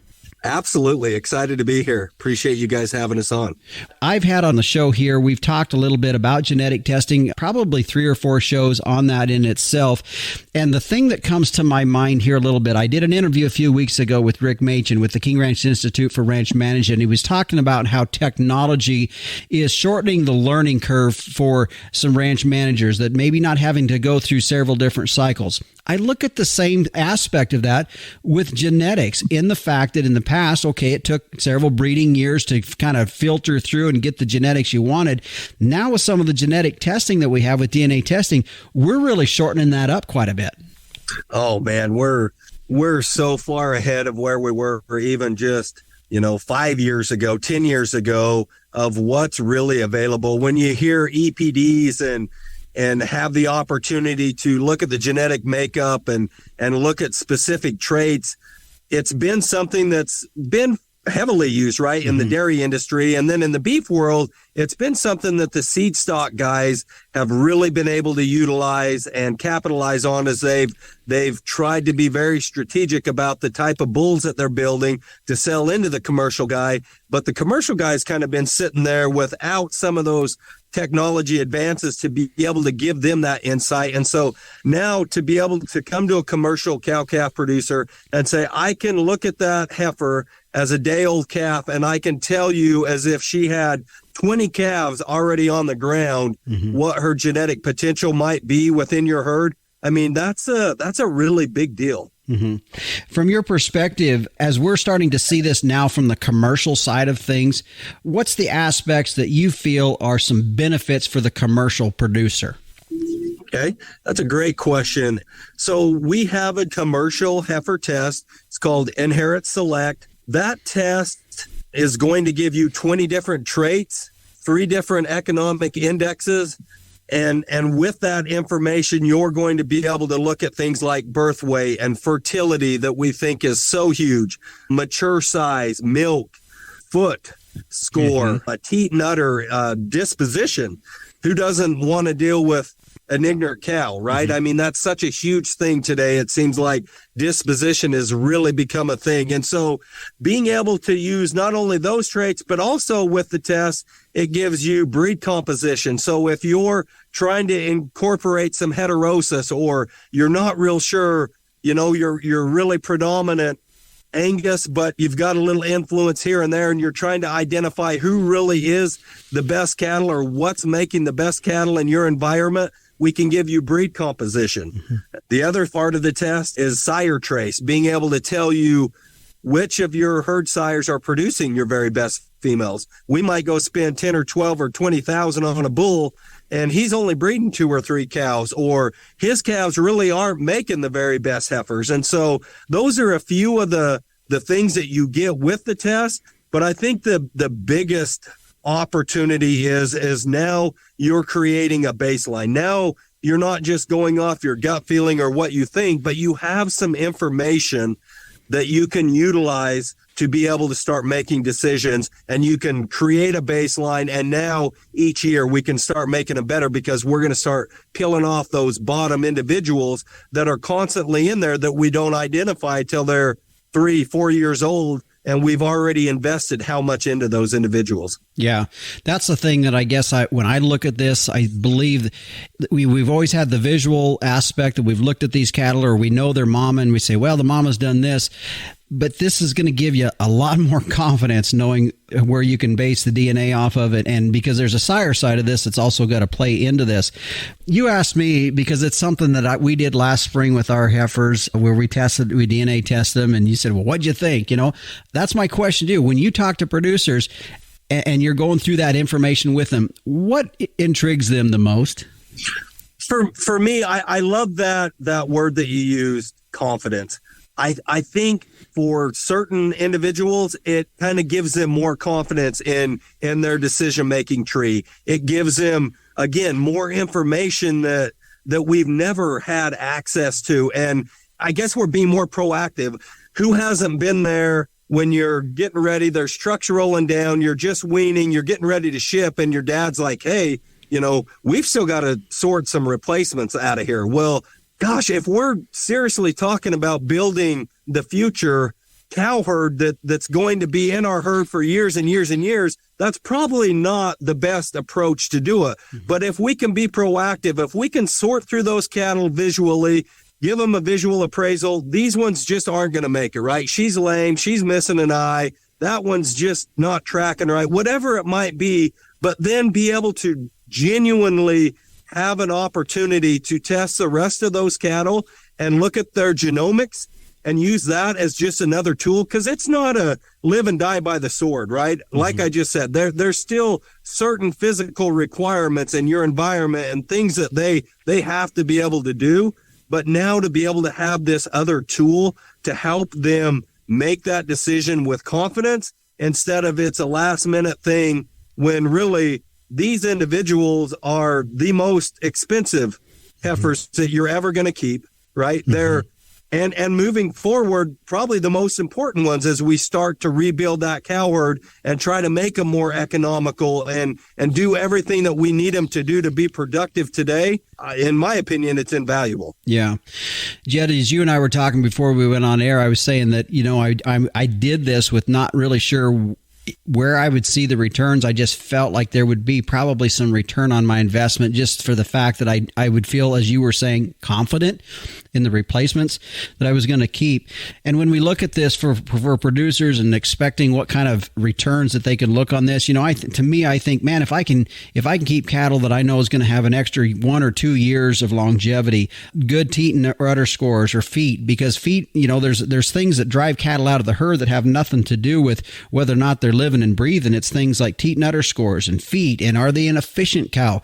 Absolutely. Excited to be here. Appreciate you guys having us on. I've had on the show here, we've talked a little bit about genetic testing, probably 3 or 4 shows on that in itself. And the thing that comes to my mind here a little bit, I did an interview a few weeks ago with Rick Machen with the King Ranch Institute for Ranch Management. He was talking about how technology is shortening the learning curve for some ranch managers, that maybe not having to go through several different cycles. I look at the same aspect of that with genetics, in the fact that in the past, okay, it took several breeding years to kind of filter through and get the genetics you wanted. Now with some of the genetic testing that we have with DNA testing, we're really shortening that up quite a bit. Oh man, we're so far ahead of where we were even just, 5 years ago, 10 years ago, of what's really available. When you hear EPDs and have the opportunity to look at the genetic makeup and look at specific traits, it's been something that's been heavily used, right, in the dairy industry. And then in the beef world, it's been something that the seed stock guys have really been able to utilize and capitalize on, as they've tried to be very strategic about the type of bulls that they're building to sell into the commercial guy. But the commercial guy's kind of been sitting there without some of those technology advances to be able to give them that insight. And so now to be able to come to a commercial cow-calf producer and say, I can look at that heifer as a day-old calf, and I can tell you, as if she had 20 calves already on the ground, what her genetic potential might be within your herd. I mean, that's a really big deal. Mm-hmm. From your perspective, as we're starting to see this now from the commercial side of things, what's the aspects that you feel are some benefits for the commercial producer? Okay, that's a great question. So we have a commercial heifer test. It's called Inherit Select. That test is going to give you 20 different traits, 3 different economic indexes. And with that information, you're going to be able to look at things like birth weight and fertility that we think is so huge, mature size, milk, foot score, a teat and udder, disposition. Who doesn't want to deal with an ignorant cow, right? I mean, that's such a huge thing today. It seems like disposition has really become a thing. And so being able to use not only those traits, but also with the test, it gives you breed composition. So if you're trying to incorporate some heterosis, or you're not real sure, you're really predominant Angus, but you've got a little influence here and there, and you're trying to identify who really is the best cattle or what's making the best cattle in your environment, we can give you breed composition. Mm-hmm. The other part of the test is sire trace, being able to tell you which of your herd sires are producing your very best females. We might go spend 10 or 12 or 20,000 on a bull, and he's only breeding 2 or 3 cows, or his calves really aren't making the very best heifers. And so those are a few of the things that you get with the test. But I think the biggest opportunity is now you're creating a baseline. Now you're not just going off your gut feeling or what you think, but you have some information that you can utilize to be able to start making decisions, and you can create a baseline. And now each year we can start making them better, because we're going to start peeling off those bottom individuals that are constantly in there that we don't identify till they're 3-4 years old, and we've already invested how much into those individuals. Yeah, that's the thing that I guess when I look at this, I believe that we've always had the visual aspect that we've looked at these cattle, or we know their mama and we say, well, the mama's done this. But this is going to give you a lot more confidence knowing where you can base the DNA off of it. And because there's a sire side of this, it's also got to play into this. You asked me, because it's something that we did last spring with our heifers, where we DNA tested them. And you said, well, what'd you think? That's my question to you. When you talk to producers and you're going through that information with them, what intrigues them the most? For me, I love that word that you used, confidence. I think for certain individuals, it kind of gives them more confidence in their decision-making tree. It gives them, again, more information that we've never had access to. And I guess we're being more proactive. Who hasn't been there when you're getting ready, there's trucks rolling down, you're just weaning, you're getting ready to ship, and your dad's like, hey, we've still got to sort some replacements out of here. Well, gosh, if we're seriously talking about building the future cow herd that's going to be in our herd for years and years and years, that's probably not the best approach to do it. Mm-hmm. But if we can be proactive, if we can sort through those cattle visually, give them a visual appraisal, these ones just aren't going to make it, right? She's lame, she's missing an eye, that one's just not tracking right, whatever it might be, but then be able to genuinely have an opportunity to test the rest of those cattle and look at their genomics and use that as just another tool, because it's not a live and die by the sword, right? Mm-hmm. Like I just said, there's still certain physical requirements in your environment and things that they have to be able to do. But now to be able to have this other tool to help them make that decision with confidence, instead of it's a last minute thing, when really these individuals are the most expensive heifers that you're ever going to keep, right? Mm-hmm. They're and moving forward, probably the most important ones as we start to rebuild that cow herd and try to make them more economical and do everything that we need them to do to be productive today. In my opinion, it's invaluable. Yeah. Jed, as you and I were talking before we went on air, I was saying that, I did this with not really sure where I would see the returns, I just felt like there would be probably some return on my investment, just for the fact that I would feel, as you were saying, confident in the replacements that I was going to keep. And when we look at this for producers and expecting what kind of returns that they can look on this, to me, I think, man, if I can keep cattle that I know is going to have an extra 1 or 2 years of longevity, good teat and udder scores or feet, because feet, there's things that drive cattle out of the herd that have nothing to do with whether or not they're living and breathing. It's things like teat and udder scores and feet, and are they an efficient cow?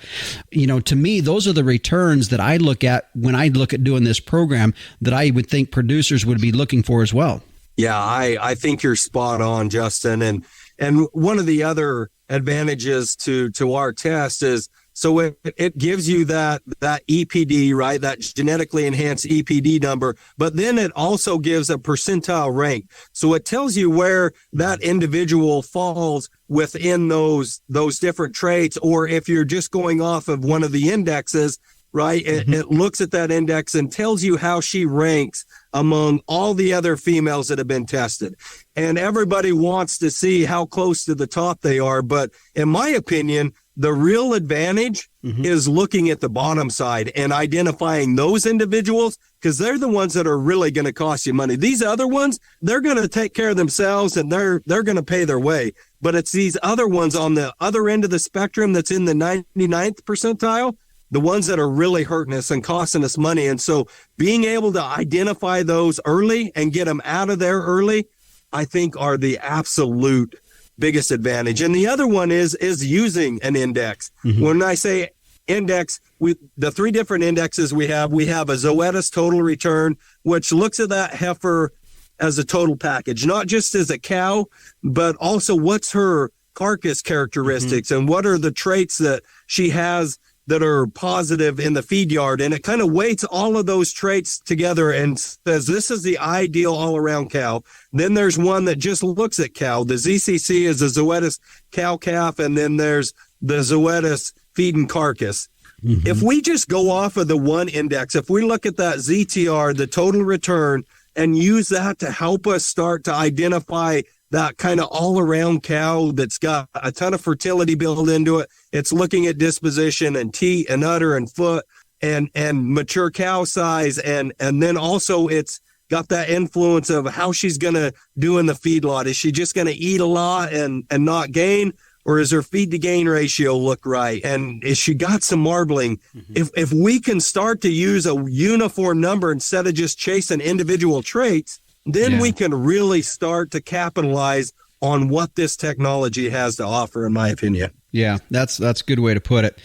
To me, those are the returns that I look at when I look at doing this program, that I would think producers would be looking for as well. Yeah, I think you're spot on, Justin. And one of the other advantages to our test is, so it gives you that EPD, right? That genetically enhanced EPD number, but then it also gives a percentile rank. So it tells you where that individual falls within those different traits, or if you're just going off of one of the indexes, right? It looks at that index and tells you how she ranks among all the other females that have been tested. And everybody wants to see how close to the top they are. But in my opinion, the real advantage is looking at the bottom side and identifying those individuals, because they're the ones that are really going to cost you money. These other ones, they're going to take care of themselves and they're going to pay their way. But it's these other ones on the other end of the spectrum that's in the 99th percentile, the ones that are really hurting us and costing us money. And so being able to identify those early and get them out of there early, I think are the absolute biggest advantage. And the other one is using an index. When I say index, the 3 different indexes we have a Zoetis total return, which looks at that heifer as a total package, not just as a cow, but also what's her carcass characteristics and what are the traits that she has that are positive in the feed yard. And it kind of weights all of those traits together and says, this is the ideal all around cow. Then there's one that just looks at cow. The ZCC is the Zoetis cow calf. And then there's the Zoetis feed and carcass. If we just go off of the one index, if we look at that ZTR, the total return, and use that to help us start to identify that kind of all-around cow that's got a ton of fertility built into it. It's looking at disposition and teat and udder and foot and mature cow size. And then also it's got that influence of how she's going to do in the feedlot. Is she just going to eat a lot and not gain? Or is her feed to gain ratio look right? And is she got some marbling? If we can start to use a uniform number instead of just chasing individual traits, then we can really start to capitalize on what this technology has to offer, in my opinion. Yeah, that's a good way to put it.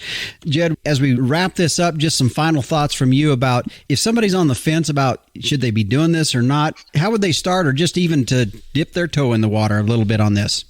Jed, as we wrap this up, just some final thoughts from you about if somebody's on the fence about should they be doing this or not, how would they start, or just even to dip their toe in the water a little bit on this?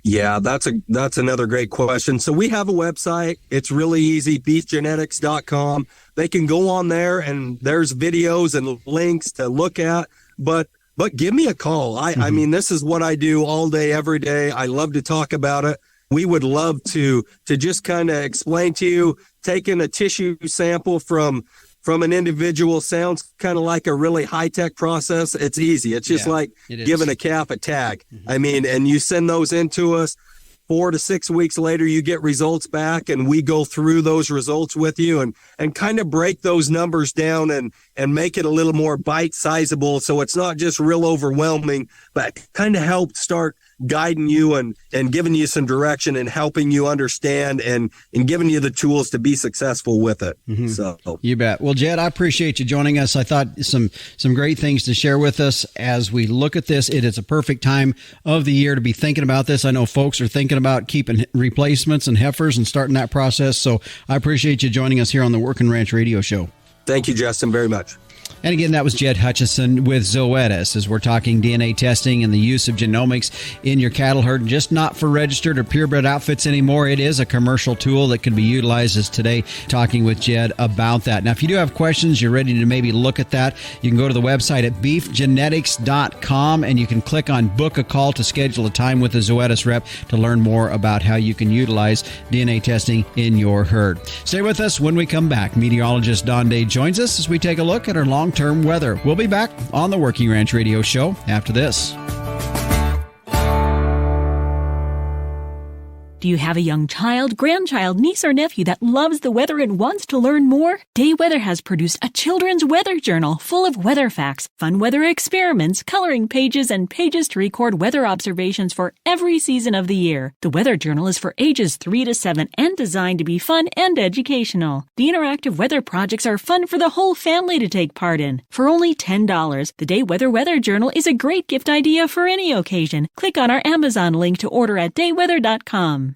Yeah, that's another great question. So we have a website. It's really easy, beefgenetics.com. They can go on there and there's videos and links to look at, but give me a call. I mean, this is what I do all day, every day. I love to talk about it. We would love to just kind of explain to you, taking a tissue sample from an individual sounds kind of like a really high-tech process. It's easy. It's just like giving a calf a tag. I mean, and you send those into us. 4 to 6 weeks later, you get results back, and we go through those results with you and kind of break those numbers down and make it a little more bite-sizable, so it's not just real overwhelming, but kind of help start guiding you and giving you some direction and helping you understand and giving you the tools to be successful with it. So you bet. Well, Jed, I appreciate you joining us. I thought some great things to share with us as we look at this. It is a perfect time of the year to be thinking about this. I know folks are thinking about keeping replacements and heifers and starting that process. So I appreciate you joining us here on the Working Ranch Radio Show. Thank you, Justin, very much. And again, that was Jed Hutchison with Zoetis, as we're talking DNA testing and the use of genomics in your cattle herd. Just not for registered or purebred outfits anymore. It is a commercial tool that can be utilized, as today talking with Jed about that. Now, if you do have questions, you're ready to maybe look at that, you can go to the website at beefgenetics.com and you can click on book a call to schedule a time with a Zoetis rep to learn more about how you can utilize DNA testing in your herd. Stay with us. When we come back, meteorologist Don Day joins us as we take a look at our long-term weather. We'll be back on the Working Ranch Radio Show after this. Do you have a young child, grandchild, niece, or nephew that loves the weather and wants to learn more? Day Weather has produced a children's weather journal full of weather facts, fun weather experiments, coloring pages, and pages to record weather observations for every season of the year. The weather journal is for ages 3 to 7 and designed to be fun and educational. The interactive weather projects are fun for the whole family to take part in. For only $10, the Day Weather Journal is a great gift idea for any occasion. Click on our Amazon link to order at dayweather.com.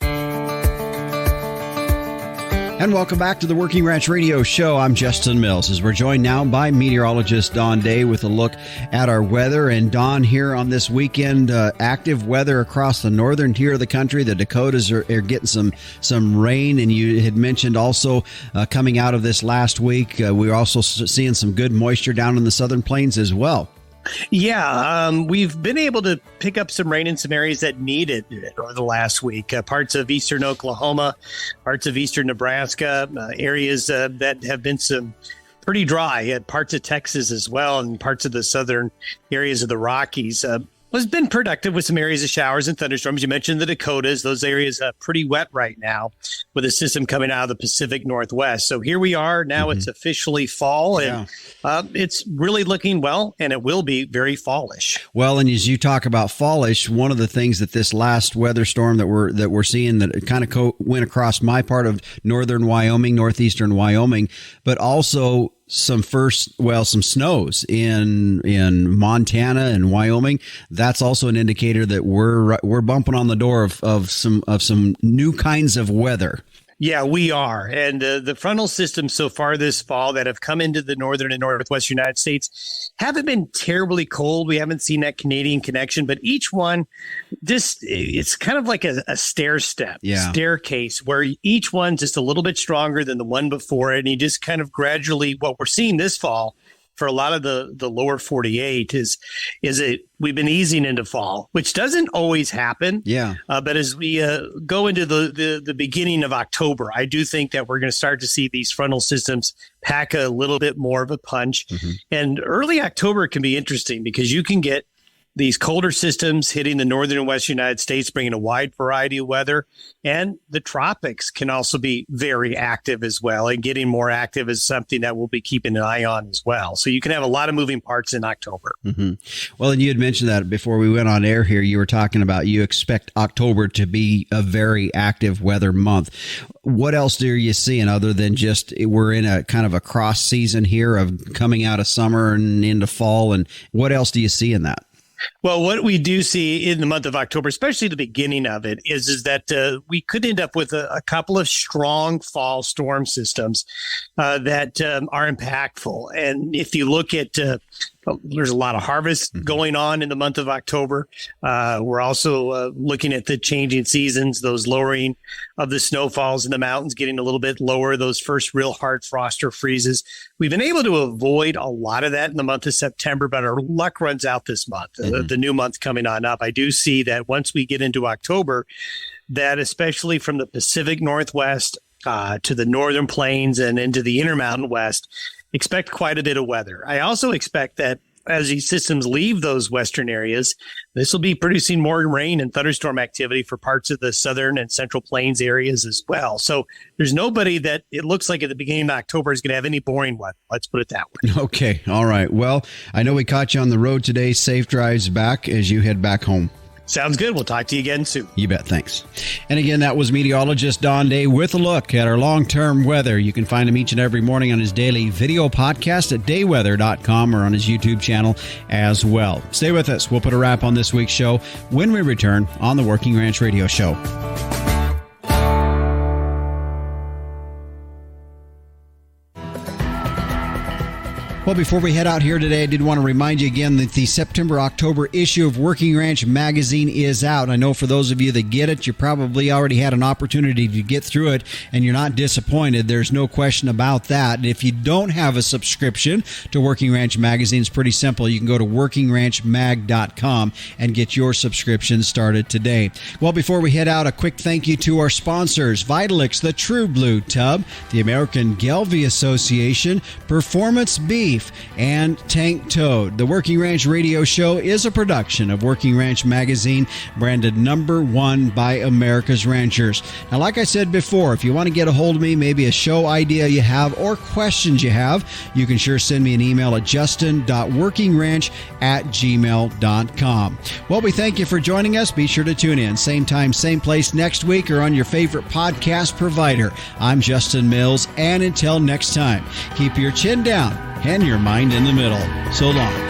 And welcome back to the Working Ranch Radio Show. I'm Justin Mills, as we're joined now by meteorologist Don Day with a look at our weather. And Don, here on this weekend, active weather across the northern tier of the country. The Dakotas are getting some rain, and you had mentioned also coming out of this last week, we're also seeing some good moisture down in the southern plains as well. Yeah, we've been able to pick up some rain in some areas that needed it over the last week. Parts of eastern Oklahoma, parts of eastern Nebraska, areas that have been some pretty dry, parts of Texas as well, and parts of the southern areas of the Rockies. Has been productive with some areas of showers and thunderstorms. You mentioned the Dakotas. Those areas are pretty wet right now with a system coming out of the Pacific Northwest. So here we are. Now It's officially fall, and it's really looking well, and it will be very fallish. Well, and as you talk about fallish, one of the things that this last weather storm that we're seeing that kind of went across my part of northern Wyoming, northeastern Wyoming, but also some snows in Montana and Wyoming. That's also an indicator that we're bumping on the door of some new kinds of weather. Yeah, we are. And the frontal systems so far this fall that have come into the northern and northwestern United States haven't been terribly cold. We haven't seen that Canadian connection, but each one, it's kind of like a staircase where each one's just a little bit stronger than the one before it. And you just kind of gradually, what we're seeing this fall for a lot of the lower 48 is we've been easing into fall, which doesn't always happen. Yeah. But as we go into the beginning of October, I do think that we're going to start to see these frontal systems pack a little bit more of a punch. Mm-hmm. And early October can be interesting because you can get these colder systems hitting the northern and western United States, bringing a wide variety of weather. And the tropics can also be very active as well. And getting more active is something that we'll be keeping an eye on as well. So you can have a lot of moving parts in October. Mm-hmm. Well, and you had mentioned that before we went on air here, you were talking about you expect October to be a very active weather month. What else are you seeing other than just we're in a kind of a cross season here of coming out of summer and into fall? And what else do you see in that? Well, what we do see in the month of October, especially the beginning of it, is that we could end up with a couple of strong fall storm systems that are impactful. And if you look at there's a lot of harvest going on in the month of October. We're also looking at the changing seasons, those lowering of the snowfalls in the mountains, getting a little bit lower, those first real hard frost or freezes. We've been able to avoid a lot of that in the month of September, but our luck runs out this month, the new month coming on up. I do see that once we get into October, that especially from the Pacific Northwest to the northern plains and into the Intermountain West, expect quite a bit of weather. I also expect that as these systems leave those western areas, this will be producing more rain and thunderstorm activity for parts of the southern and central plains areas as well. So there's nobody that it looks like at the beginning of October is going to have any boring weather. Let's put it that way. Okay. All right. Well, I know we caught you on the road today. Safe drives back as you head back home. Sounds good. We'll talk to you again soon. You bet. Thanks. And again, that was meteorologist Don Day with a look at our long-term weather. You can find him each and every morning on his daily video podcast at dayweather.com or on his YouTube channel as well. Stay with us. We'll put a wrap on this week's show when we return on the Working Ranch Radio Show. Well, before we head out here today, I did want to remind you again that the September-October issue of Working Ranch magazine is out. I know for those of you that get it, you probably already had an opportunity to get through it, and you're not disappointed. There's no question about that. And if you don't have a subscription to Working Ranch magazine, it's pretty simple. You can go to workingranchmag.com and get your subscription started today. Well, before we head out, a quick thank you to our sponsors, Vitalix, the True Blue Tub, the American Gelbvieh Association, Performance Bee, beef, and tank towed. The Working Ranch Radio Show is a production of Working Ranch Magazine, branded #1 by America's Ranchers. Now, like I said before, if you want to get a hold of me, maybe a show idea you have or questions you have, you can sure send me an email at justin.workingranch@gmail.com. Well, we thank you for joining us. Be sure to tune in. Same time, same place next week or on your favorite podcast provider. I'm Justin Mills, and until next time, keep your chin down and your mind in the middle. So long.